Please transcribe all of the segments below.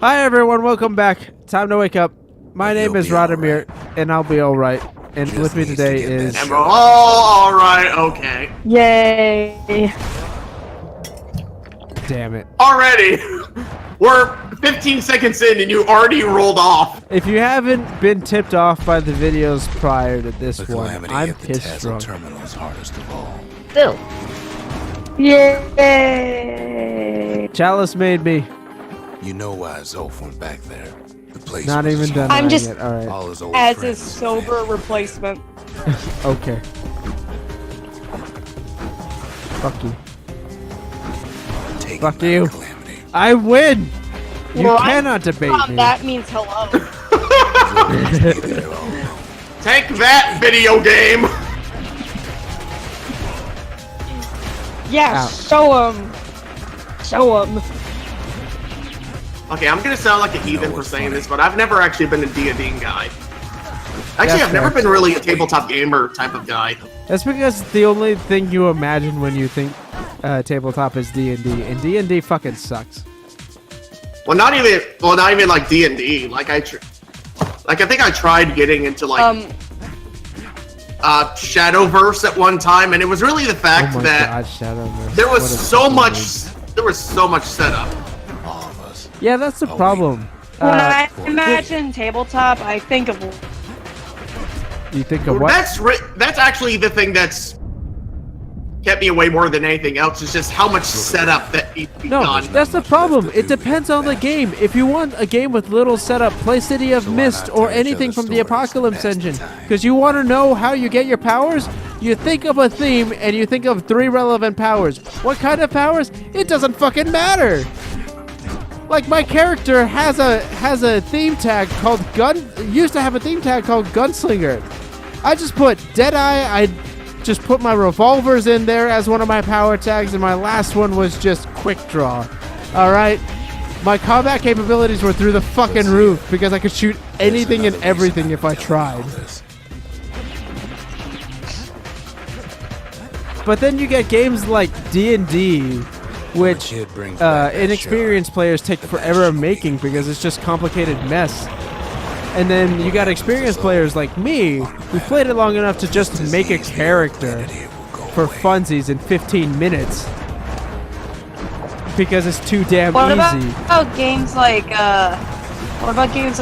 Hi everyone, welcome back. Time to wake up. My name is Radomir, and I'll be alright. And with me today is... alright, okay. Yay. Damn it. Already! We're 15 seconds in and you already rolled off. If you haven't been tipped off by the videos prior to this one, I'm pissed drunk. Still. Yay! Chalice made me. You know why Zolf went back there. The place Not was even his done. home. I'm just it. All right. All his old as a friends sober replacement. Okay. Fuck you. taken Fuck by you. Calamity. I win! You Well, cannot debate me. That means hello. Take that, video game! Yeah, Ow. show him. Show him. Okay, I'm gonna sound like a heathen for saying this, but I've never actually been a D&D guy. Actually, I've never been really a tabletop gamer type of guy. That's because the only thing you imagine when you think tabletop is D&D, and D&D fucking sucks. Well, not even like D&D. Like I think I tried getting into like Shadowverse at one time, and it was really the fact that Shadowverse. there was What a so fucking much, word. there was so much setup. All of us. Yeah, that's the problem. When I imagine tabletop, I think of You think of what? That's actually the thing that's kept me away more than anything else. Is just how much setup that needs to be No, done. that's the problem. It depends on the game. If you want a game with little setup, play City of Mist or anything from the Apocalypse engine. Because you want to know how you get your powers, you think of a theme and you think of 3 relevant powers. What kind of powers? It doesn't fucking matter. Like my character has a theme tag called used to have a theme tag called Gunslinger. I just put Deadeye, I just put my revolvers in there as one of my power tags, and my last one was just Quick Draw. Alright? My combat capabilities were through the fucking roof because I could shoot anything and everything if I tried. But then you get games like D&D, which inexperienced players take forever making because it's just complicated mess. And then you got experienced players like me who played it long enough to just make a character for funsies in 15 minutes because it's too damn What easy. about games like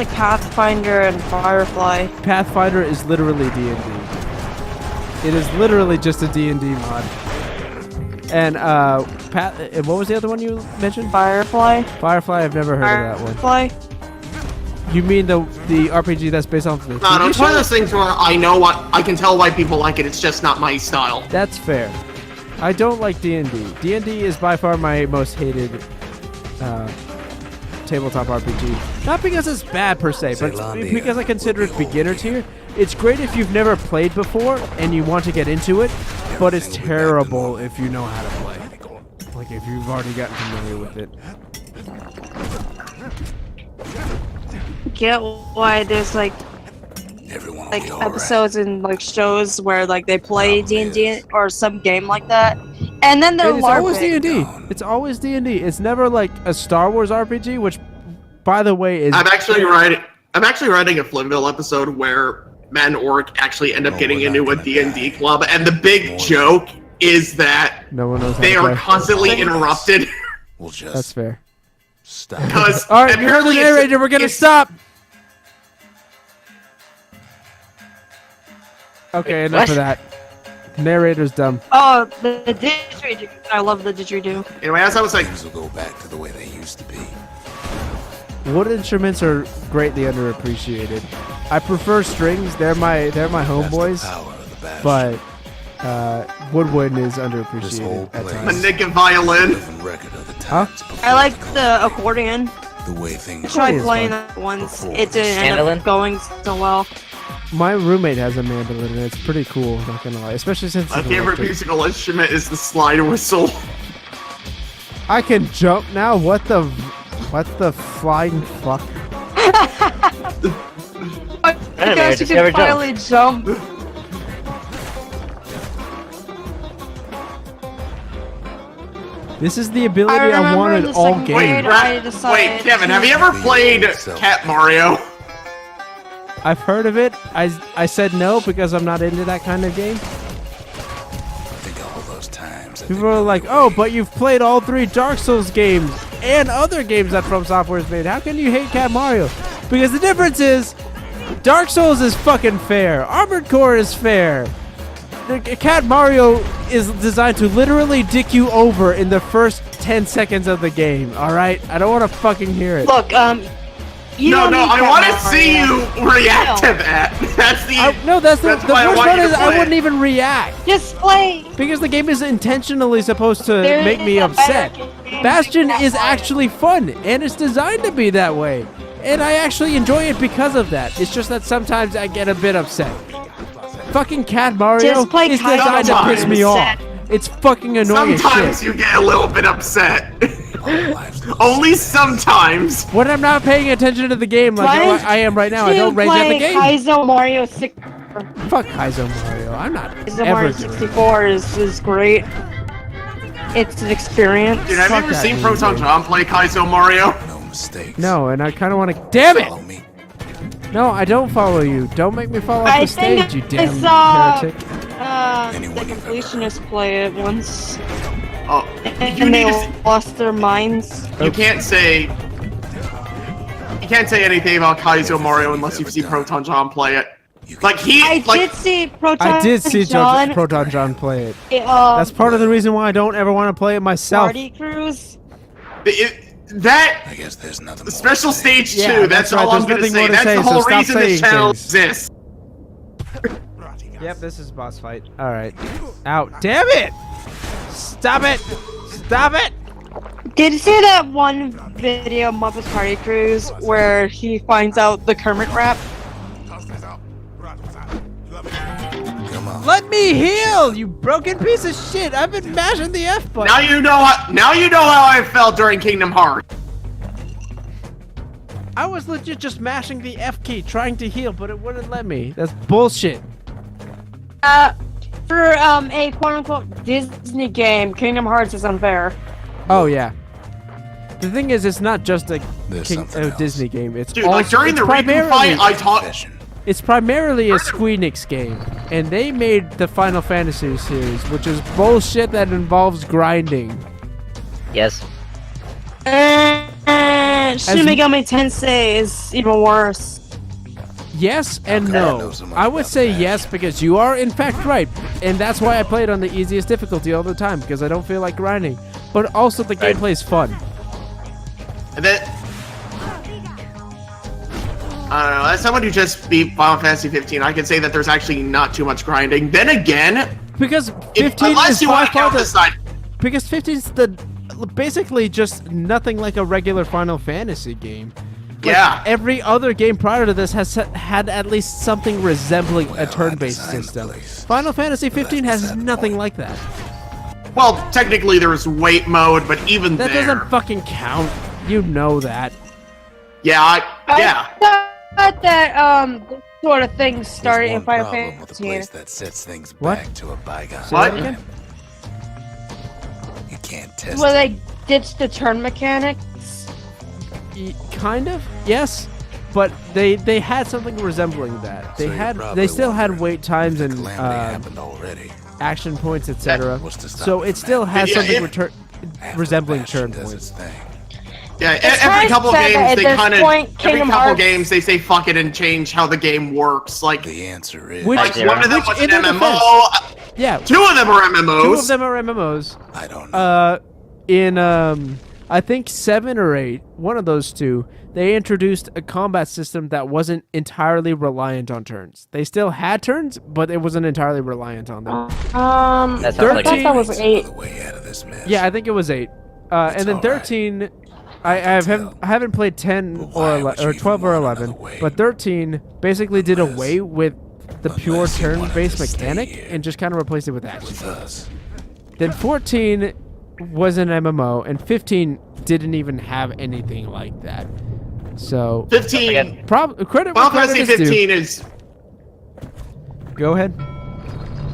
Pathfinder and Firefly? Pathfinder is literally D&D. It is literally just a D&D mod. And what was the other one you mentioned? Firefly? Firefly, I've never heard of that one. Firefly? You mean the RPG that's based off of the No, TV it's show? one of those things where I can tell why people like it. It's just not my style. That's fair. I don't like D&D. D&D is by far my most hated tabletop RPG. Not because it's bad per se, but because I consider it beginner tier. It's great if you've never played before and you want to get into it, but it's terrible if you know how to play. Like if you've already gotten familiar with it. Get why there's like episodes and like shows where like they play D&D or some game like that, and then they're It's always LARPing. D&D. It's always D&D. It's never like a Star Wars RPG, which, by the way, is... I'm actually writing a Flimville episode where Matt and Oric actually end up getting into a D&D club, and the big joke is that no one knows how they to are play. constantly interrupted. We'll just That's fair. stop. Because All right, you heard the narrator. We're gonna stop. Okay, enough of that. The narrator's dumb. Oh, the didgeridoo! I love the didgeridoo. Anyway, as I was like, Things will go back to the way they used to be. Wood instruments are greatly underappreciated. I prefer strings. They're my homeboys. Power of the Bastion. But woodwind is This whole underappreciated at place. a times. Nick violin. Living record of the times before I like the the accordion. the way I things tried is playing fun. that once. Before. It didn't end Mandolin? up going so well. My roommate has a mandolin, and it's pretty cool. Not gonna lie, especially since My it's favorite electric. musical instrument is the slide whistle. I can jump now. What the flying fuck? Oh my gosh, you just can never jump. finally jump. This is the ability I I remember in wanted the all second game. grade, I decided Wait, Kevin, to- have you ever played Cat Mario? I've heard of it. I said no because I'm not into that kind of game. Think of all those times. People are like, oh, but you've played all 3 Dark Souls games and other games that From Software has made. How can you hate Cat Mario? Because the difference is, Dark Souls is fucking fair. Armored Core is fair. Cat Mario is designed to literally dick you over in the first 10 seconds of the game, alright? I don't want to fucking hear it. Look, you No, don't no, need I Cat want to Mario. see you react No. to that. That's the. No, that's the that's worst why I want part you to is I play wouldn't it. even react. Just play. Because the game is intentionally supposed to There make is me a upset. better game Bastion than is Cat Mario. actually fun, and it's designed to be that way. And I actually enjoy it because of that. It's just that sometimes I get a bit upset. Fucking Cat Mario Just play is Kaizo designed to piss me Mario. off. It's fucking annoying as Sometimes shit. you get a little bit upset. Only sometimes. When I'm not paying attention to the game like Why I am right now, I don't rage at the game. Kaizo Mario 6. Fuck Kaizo Mario. I'm not Kaizo ever Mario doing it. 64 is great. It's an experience. Dude, have you Fuck ever that seen game, Proton dude. John play Kaizo Mario? No mistakes. No, and I kind of want to. Damn Follow it! me. No, I don't follow you. Don't make me fall off I the stage, you think damn I saw heretic. Anyone the you've ever completionist play it once, Oh, you and need they to. lost their minds. You can't say. You can't say anything about Kaizo Mario unless you see Proton John play it. Like he, I like did see Proton I did see John. Proton John play it. That's That's part of the reason why I don't ever want to play it myself. Party Cruise. that I guess there's nothing more special to say. stage Yeah, 2. that's That's right, all I'm there's gonna nothing say. more to say, That's the so whole stop reason this saying channel things. exists. Yep, this is boss fight. All right. Out. Damn it! Stop it! Stop it! Did you see that one video, Muppets Party Cruise, where he finds out the Kermit rap? Come on. Let me heal, you broken piece of shit! I've been mashing the F button. Now you know how I felt during Kingdom Hearts. I was legit just mashing the F key, trying to heal, but it wouldn't let me. That's bullshit. For a quote-unquote Disney game, Kingdom Hearts is unfair. Oh yeah. The thing is, it's not just a There's something else. Disney game. It's Dude, also, like during it's the Riku primarily, fight, I taught. Confession. it's primarily a Squeenix game, and they made the Final Fantasy series, which is bullshit that involves grinding. Yes. Shin Megami Tensei is even worse. Yes and Okay, I know no. so much I would about say Bastion. yes because you are in fact right, and that's why I play it on the easiest difficulty all the time because I don't feel like grinding. But also the Right. gameplay is fun. And then, I don't know. As someone who just beat Final Fantasy 15, I can say that there's actually not too much grinding. Then again, Because 15 unless is you by want to far count the the side. because 15 is the basically just nothing like a regular Final Fantasy game. Like, Yeah. Every other game prior to this has had at least something resembling Well, a I turn-based designed the system. place. Final Fantasy 15 has beside the nothing point. like that. Well, technically there's wait mode, but even That there, doesn't fucking count. You know that. yeah, yeah. I thought that this sort of thing started There's in one Final problem with a Fantasy. place that sets things What? back to a bygone. Say What? that again? You can't test Where it. they ditched the turn mechanics. Kind of, yes, but they had something resembling that. So They you're had probably they still had wondering wait times if and the calamity happened already. action points, etc. What's to stop So it it from still has happening? something Yeah, After resembling Bastion turn does points. its thing. Yeah, It's every hard couple to say games that they at this kind of point, every Kingdom couple Hearts- games they say fuck it and change how the game works. Like, The answer is Which- like Zero. one of them Which, was in an their MMO. Yeah, Two of them are MMOs. two of them are MMOs. I don't know. In I think 7 or 8, one of those two, they introduced a combat system that wasn't entirely reliant on turns. They still had turns, but it wasn't entirely reliant on them. That I sounds thought like that was It's 8. another way out of this mess. Yeah, I think it was 8. And then all right. 13, I haven't played 10 But or why 11, would or you 12 or even want 11, another way? but 13 basically did Unless- away with the pure unless you wanted turn-based to stay mechanic here. and just kind of replaced it with action. With us. Then 14 was an MMO, and 15 didn't even have anything like that. So, 15. Again. credit Final where credit Fantasy is due. 15 is Go ahead.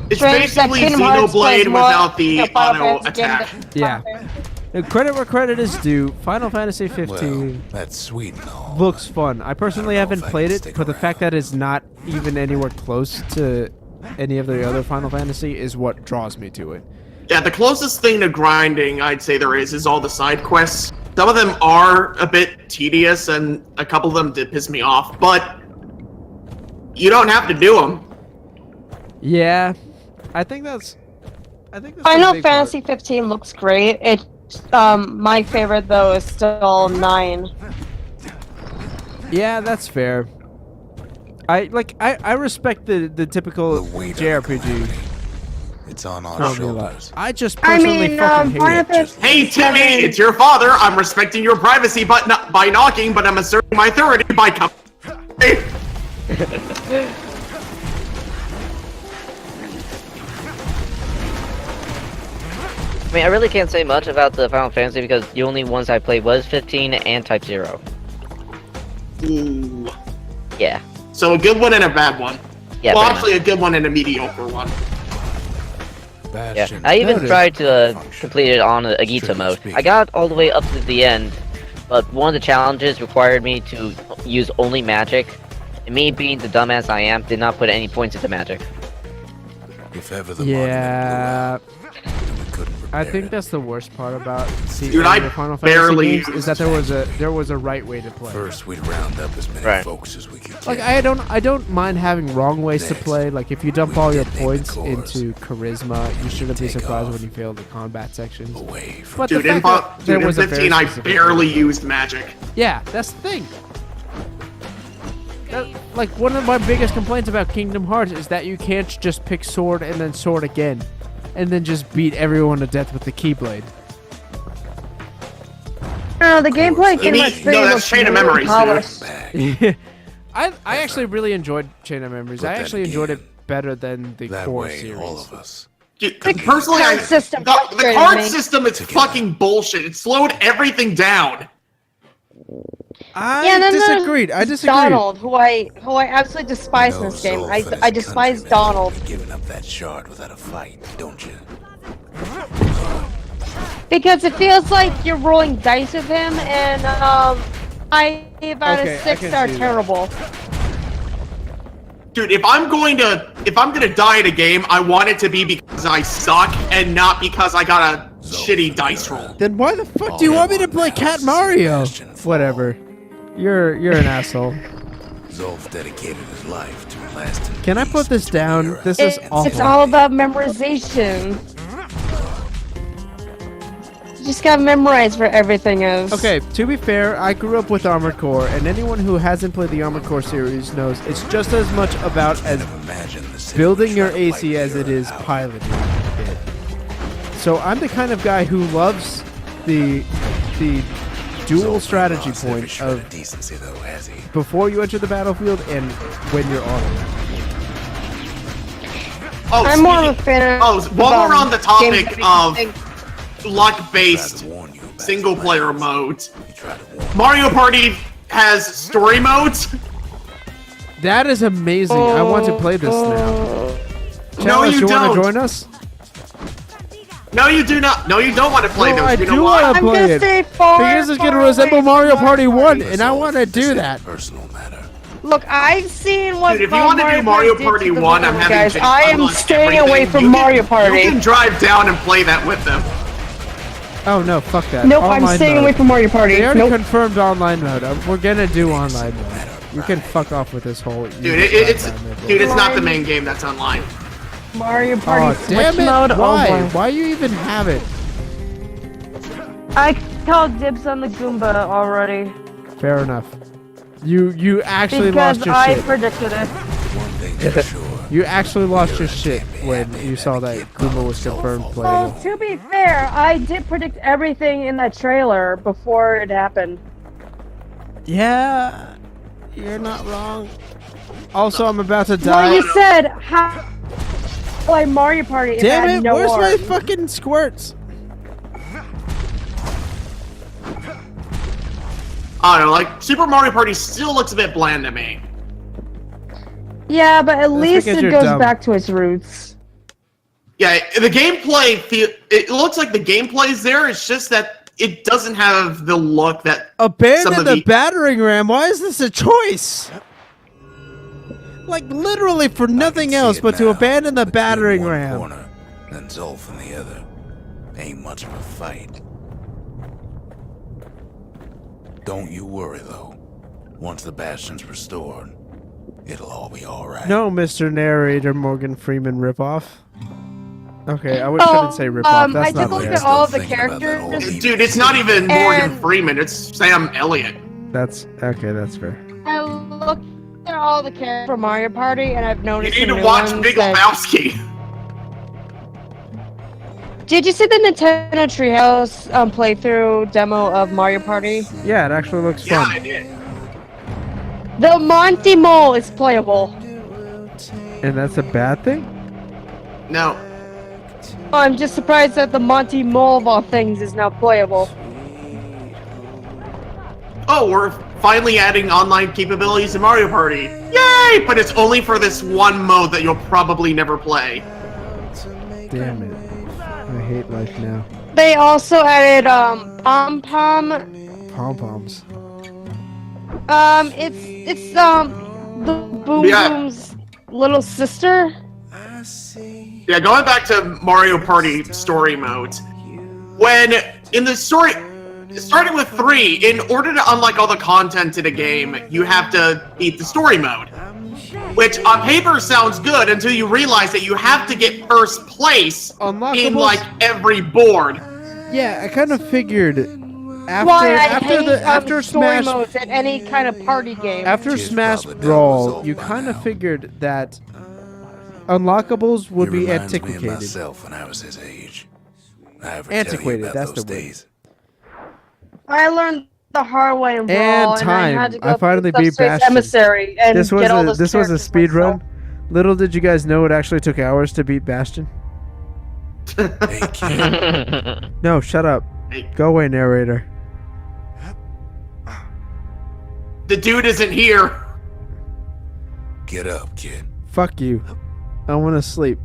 it's Strange that basically Kingdom Hearts plays Xenoblade more without the like a Final auto Fantasy game attack. than Yeah. Final Fantasy. Credit where credit is due. Final Fantasy 15 Well, that's sweet and all. looks fun. I personally I don't know haven't if I played can it, stick but the fact around. that it's not even anywhere close to any of the other Final Fantasy is what draws me to it. Yeah, the closest thing to grinding I'd say there is all the side quests. Some of them are a bit tedious, and a couple of them did piss me off, but you don't have to do them. Yeah, I think that's the Final big Fantasy 15 looks great. It, my favorite though is still 9. part. Yeah, that's fair. I respect the typical The weight of JRPG. calamity. It's on our formula. shoulders. I just I personally mean, fucking hate Final it. Fantasy Hey, Timmy, 7 it's your father. I'm respecting your privacy by knocking, but I'm asserting my authority by coming. I mean, I really can't say much about the Final Fantasy because the only ones I played was 15 and Type 0. Ooh. Yeah. So a good one and a bad one. Yeah, well, pretty actually, a good one and a mediocre one. Yeah, Bastion. I even Noted. tried to complete it on a Agita Strictly mode. speaking. I got all the way up to the end, but one of the challenges required me to use only magic. And me being the dumbass I am, did not put any points into magic. If ever the Yeah, monument blew up, we couldn't I repair think it. that's the worst part about the Dude, I earlier Final barely Fantasy games is used that there was a right way to play. First, we'd round up as many Right. folks as we could Like get. I don't mind having wrong ways to Next, play. Like if you dump we all your detonate the points cores. into charisma, you shouldn't be Take surprised off. when you fail the combat sections. Away from But Dude, the in, fact that there in was a very 15, I specific barely way. used magic. Yeah, that's the thing. Like one of my biggest complaints about Kingdom Hearts is that you can't just pick sword and then sword again, and then just beat everyone to death with the Keyblade. No, the gameplay You in my need- no, that's Chain of Memories, dude. I actually really enjoyed Chain of Memories. But I then actually enjoyed again, it better than the that core way, series. all of us. Dude, personally, card system the frustrated card me. system is Together. fucking bullshit. It slowed everything down. I Yeah, no, no, disagreed. I disagreed. Donald, who I absolutely despise in No this game. soul I for this despise countryman Donald would be giving up that shard without a fight, don't you? because it feels like you're rolling dice with him, and 5 out Okay, I of 6 can are see that. terrible. Dude, if I'm gonna die at a game, I want it to be because I suck and not because I got a shitty dice roll. Then why the fuck do you want me to play Cat Mario? Whatever. You're an asshole. Zolf dedicated his life to lasting Can I peace put this between down? Europe This and is It's awful. all about memorization. You just gotta memorize where everything is. Okay, to be fair, I grew up with Armored Core, and anyone who hasn't played the Armored Core series knows it's just as much about as Imagine the city building would your try to AC wipe as it Europe is out. piloting it. So I'm the kind of guy who loves the dual Zolf strategy lost every point shred of decency, though, has he? before you enter the battlefield and when you're on it. Oh, I'm more of a fan of while we're on the topic game- of Tried luck-based to warn you about single-player the modes, He tried to warn Mario Party has story modes. That is amazing. I want to play this now. No, Chalice, you want to don't. join us? No, you do not. No, you don't want to play No, those. I You know do why? wanna I'm play gonna it. stay far, Because it's going to far resemble away Mario from Party 1, you. and I want to This do is a that. personal matter. Look, I've seen what Dude, if you want to do Mario Party 1, I'm having guys. Jake I am unlock staying everything. away from You can- Mario Party. You can drive down and play that with them. Oh, no, fuck that. Nope, I'm Online staying mode. away from Mario Party. They already Nope. confirmed online mode. We're going to do online mode. You can fuck off with this whole... Dude, it's not the main game that's online. Mario Party Oh, Switch damn it. mode. Why? Oh, boy. Why you even have it? I called dibs on the Goomba already Fair enough. You actually because lost your I shit. predicted it. One thing for sure. You actually lost your shit when you saw that Goomba was confirmed Well, playable. to be fair, I did predict everything in that trailer before it happened. Yeah, you're not wrong. Also, I'm about to Well, die. you said how like Mario Party. If Damn it had it, no where's my art. fucking squirts? I don't know, like, Super Mario Party still looks a bit bland to me. Yeah, but at least because it you're goes dumb. back to its roots. Yeah, the gameplay, it looks like the gameplay's there, it's just that it doesn't have the look that some Abandon of the battering ram. Why is this a choice? Like literally for nothing see else it but to now. abandon the But you're in battering one ram. corner, then Zolf in the other. Ain't much of a fight. Don't you worry though. Once the Bastion's restored, it'll all be alright. No, Mr. Narrator Morgan Freeman ripoff. Okay, I shouldn't say ripoff. That's I not did look fair. at all of the Thinking about that characters. whole Dude, it's not even Morgan And- Freeman. It's Sam Elliott. That's okay. That's fair. I looked at all the characters from Mario Party, and I've You noticed need some to new watch ones Big that- Lebowski. Did you see the Nintendo Treehouse playthrough demo of Mario Party? Yeah, it actually looks Yeah, fun. I did. The Monty Mole is playable. And that's a bad thing? No. I'm just surprised that the Monty Mole of all things is now playable. Oh, we're finally adding online capabilities to Mario Party. Yay! But it's only for this one mode that you'll probably never play. Damn it. I hate life now. They also added Pom Pom. Pom-poms. It's the Boom Yeah. Boom's little sister. Yeah, going back to Mario Party story modes. When in the story, starting with 3, in order to unlock all the content in a game, you have to beat the story mode. Which on paper sounds good until you realize that you have to get first place in Unlockables? like every board. Yeah, I kind of figured after Why I after hate the after story Smash modes at any kind of party game. after Kids Smash probably know it's Brawl, all you by kind of now. figured that unlockables would It be reminds me of antiquated. myself when I was his age. I ever Antiquated, tell you about that's those the word. days? I learned the hard way in Brawl, And I time. had to go I finally through beat Subspace Bastion. Emissary and This was get all a those this was a characters speed run. myself. Little did you guys know it actually took hours to beat Bastion. Hey, kid. No, shut up. Hey. Go away, narrator. The dude isn't here. Get up, kid. Fuck you. I want to sleep.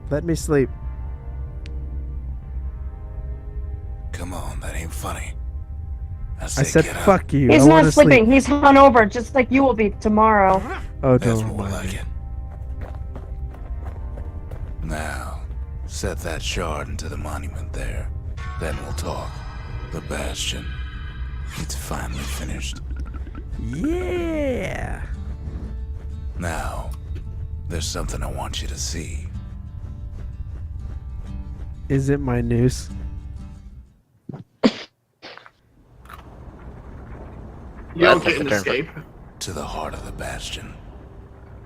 Let me sleep. Come on, that ain't funny. I I said get up. fuck you. He's I want not to sleep. sleeping. He's hungover, just like you will be tomorrow. Oh, That's don't more mind like me. it. Now, set that shard into the monument there. Then we'll talk. The Bastion. It's finally finished. Yeah. Now, there's something I want you to see. Is it my noose? You don't That's get an the turn for- escape. To the heart of the Bastion.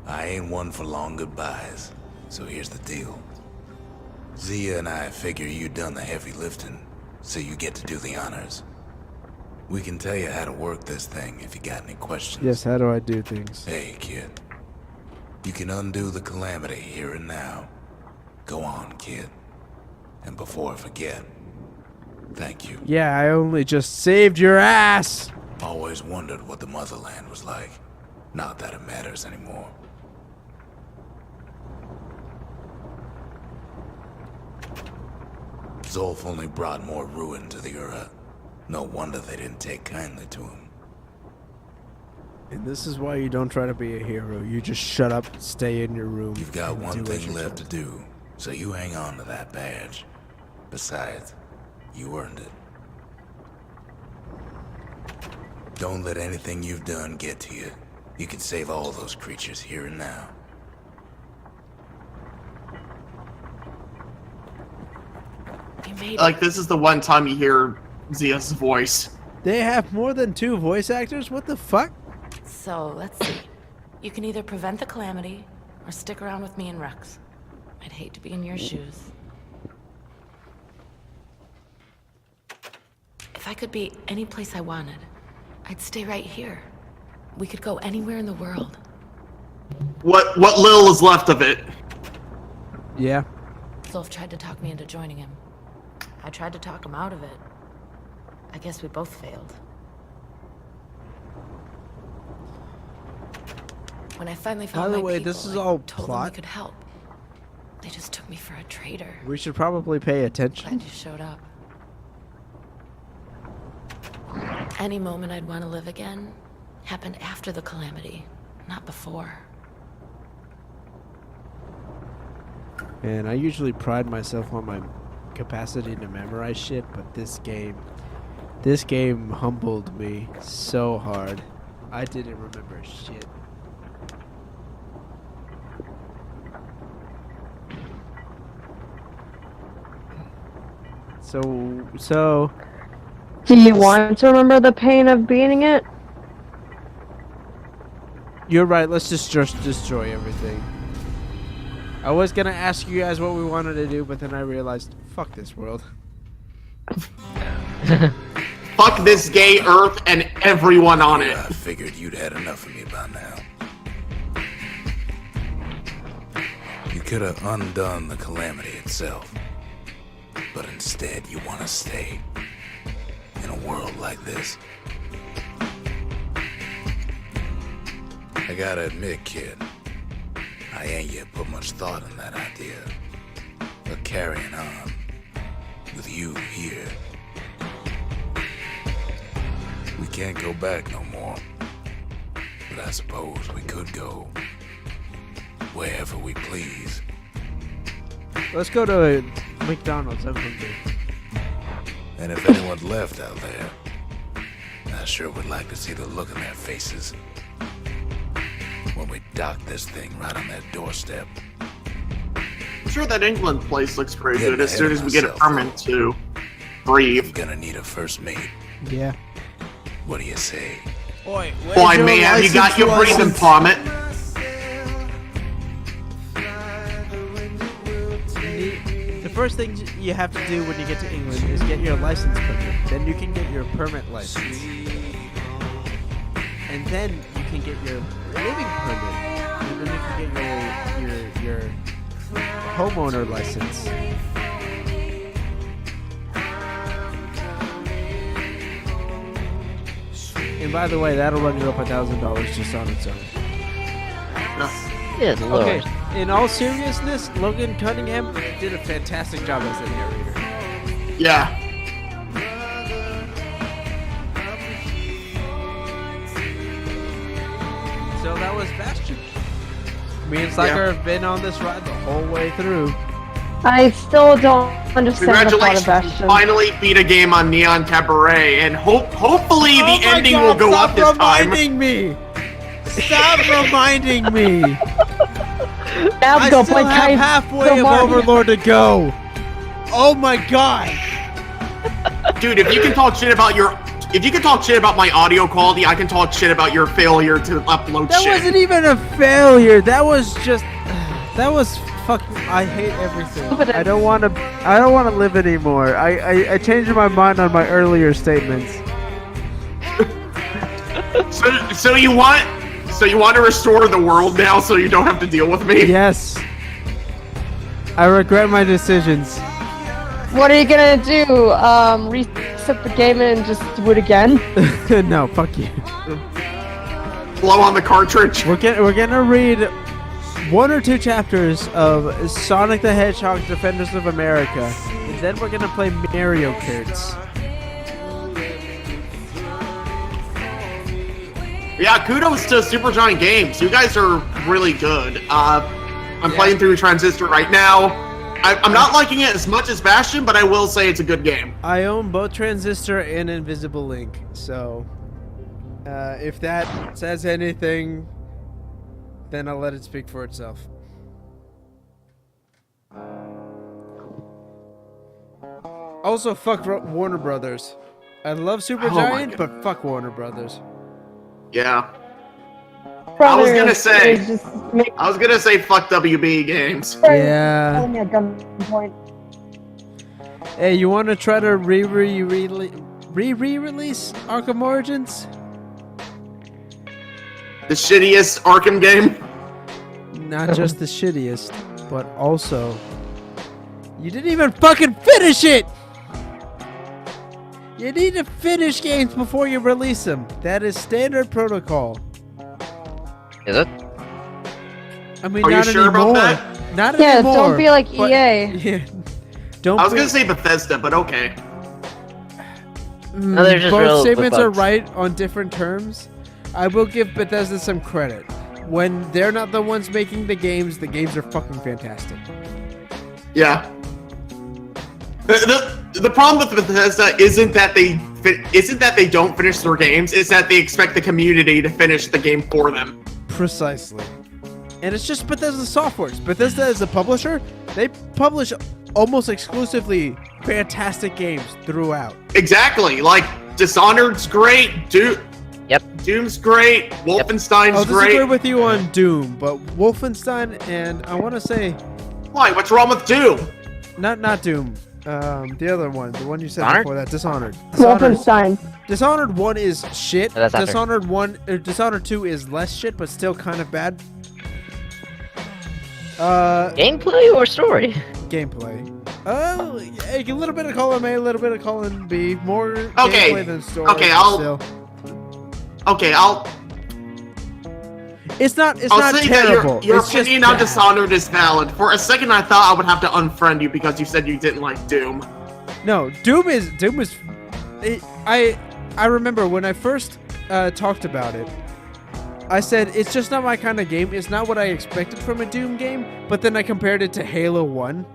I ain't one for long goodbyes, so here's the deal. Zia and I figure you done the heavy lifting, so you get to do the honors. We can tell you how to work this thing if you got any questions. Yes, how do I do things? Hey, kid. You can undo the calamity here and now. Go on, kid. And before I forget, thank you. Yeah, I only just saved your ass. Always wondered what the motherland was like. Not that it matters anymore. Zolf only brought more ruin to the Ura. No wonder they didn't take kindly to him. And this is why you don't try to be a hero. You just shut up, stay in your room. You've got and one do as thing you're left to told. do, so you hang on to that badge. Besides, you earned it. Don't let anything you've done get to you. You can save all those creatures here and now. You made it. Like, this is the one time you hear Zia's voice. They have more than 2 voice actors? What the fuck? So, let's see. You can either prevent the calamity, or stick around with me and Rex. I'd hate to be in your shoes. If I could be any place I wanted, I'd stay right here. We could go anywhere in the world. What little is left of it. Yeah. Zolf tried to talk me into joining him. I tried to talk him out of it. I guess we both failed. When I finally found By the my way, people, this is I all told them plot. we could help. They just took me for a traitor. We should probably pay attention. Glad you showed up. Any moment I'd want to live again happened after the calamity, not before. And I usually pride myself on my capacity to memorize shit, but this game humbled me so hard. I didn't remember shit. So Do you want to remember the pain of beating it? you're right. Let's just destroy everything. I was gonna ask you guys what we wanted to do, but then I realized, fuck this world. Fuck this gay Earth and everyone on it. I figured you'd had enough of me by now. You could have undone the calamity itself, but instead you want to stay in a world like this. I gotta admit, kid, I ain't yet put much thought in that idea. But carrying on with you here, we can't go back no more. But I suppose we could go wherever we please. Let's go to McDonald's. I'm hungry. And if anyone's left out there, I sure would like to see the look on their faces when we dock this thing right on their doorstep. I'm sure that England place looks pretty Getting good as ahead soon of as we get a myself, permit to breathe. I'm gonna need a first mate. Yeah. What do you say? Boy, Boy, man, you got your breathing permit. The first thing you have to do when you get to England is get your license permit. Then you can get your permit license. And then you can get your living permit. And then you can get your homeowner license. And by the way, that'll run you up $1,000 just on its own. Good lord. Okay, in all seriousness, Logan Cunningham did a fantastic job as the narrator. Yeah. So that was Bastion. Me and Slacker have been on this ride the whole way through. I still don't understand the plot of Congratulations, you Bastion. finally beat a game on Neon Cabaret, and hopefully the ending will go up this time. Stop reminding me! Stop reminding me! I Now still have halfway of Overlord to go. Oh my god! Dude, if you can talk shit about my audio quality, I can talk shit about your failure to upload That shit. wasn't even a failure. That was just. That was fucking. I hate everything. I don't want to live anymore. I changed my mind on my earlier statements. So you want to restore the world now, so you don't have to deal with me? Yes. I regret my decisions. What are you gonna do? Reset the game and just do it again? No, fuck you. Blow on the cartridge. We're gonna read 1 or 2 chapters of Sonic the Hedgehog Defenders of America, and then we're gonna play Mario Karts. Yeah, kudos to Supergiant Games. You guys are really good. I'm playing through Transistor right now. I'm not liking it as much as Bastion, but I will say it's a good game. I own both Transistor and Invisible Link, so if that says anything, then I'll let it speak for itself. Also, fuck Warner Brothers. I love Supergiant, but fuck Warner Brothers. Yeah. I was gonna say fuck WB Games. Yeah. Hey, you want to try to re-release Arkham Origins? The shittiest Arkham game? Not just the shittiest, but also... You didn't even fucking finish it! You need to finish games before you release them. That is standard protocol. Is it? I mean, Are you not sure anymore. about that? Not Yeah, anymore. don't be like but- EA. Yeah. Don't I was be- gonna say Bethesda, but okay. No, they're just Both real statements are bugs. right on different terms. I will give Bethesda some credit. When they're not the ones making the games are fucking fantastic. Yeah. The problem with Bethesda isn't that they don't finish their games, it's that they expect the community to finish the game for them. Precisely. And it's just Bethesda softwares. Bethesda is a publisher. They publish almost exclusively fantastic games throughout. Exactly. Like Dishonored's great, Doom's great, Wolfenstein's I'll great. disagree with you on Doom, but Wolfenstein and I want to say Why? What's wrong with Doom? not Doom. The other one, the one you said Dishonored? before that, Dishonored. Wolfenstein. Dishonored 1 is shit. Oh, that's after. Dishonored 2 is less shit, but still kind of bad. Gameplay or story? Gameplay. A little bit of column A, a little bit of column B. More Okay. gameplay than story. Okay, but still. It's not I'll say terrible. that your It's just opinion on bad. Dishonored is valid. For a second, I thought I would have to unfriend you because you said you didn't like Doom. No, Doom is. I remember when I first talked about it. I said it's just not my kind of game. It's not what I expected from a Doom game. But then I compared it to Halo 1.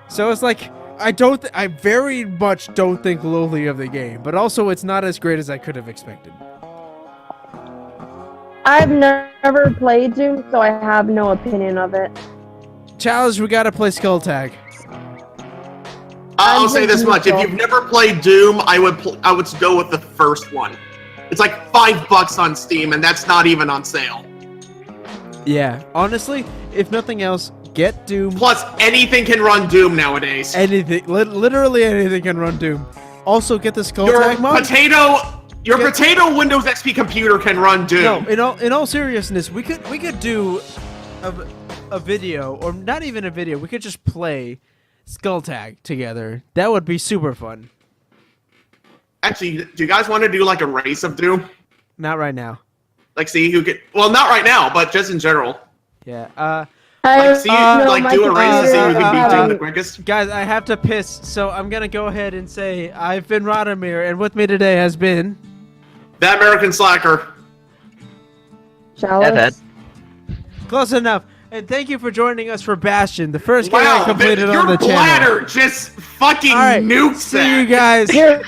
So it's like I very much don't think lowly of the game, but also it's not as great as I could have expected. I've never played Doom, so I have no opinion of it. Challenge, we gotta play Skull Tag. I'll say this much: if you've never played Doom, I would go with the first one. It's like $5 on Steam, and that's not even on sale. Yeah, honestly, if nothing else, get Doom. Plus, anything can run Doom nowadays. Anything, literally anything can run Doom. Also, get the Skull Your Tag mod. potato Windows XP computer can run Doom. No, in all seriousness, we could do a video, or not even a video. We could just play Skull Tag together. That would be super fun. Actually, do you guys want to do like a race of Doom? Not right now. Like, see who could? Well, not right now, but just in general. Yeah. Like, see, no, do a race to see who can beat Doom the um, quickest. Guys, I have to piss, so I'm gonna go ahead and say I've been Radomir, and with me today has been That American Slacker. Chalice. Close enough. And thank you for joining us for Bastion, the first game I Wow, completed your on the channel. bladder just fucking All right, nukes see that. you guys. You're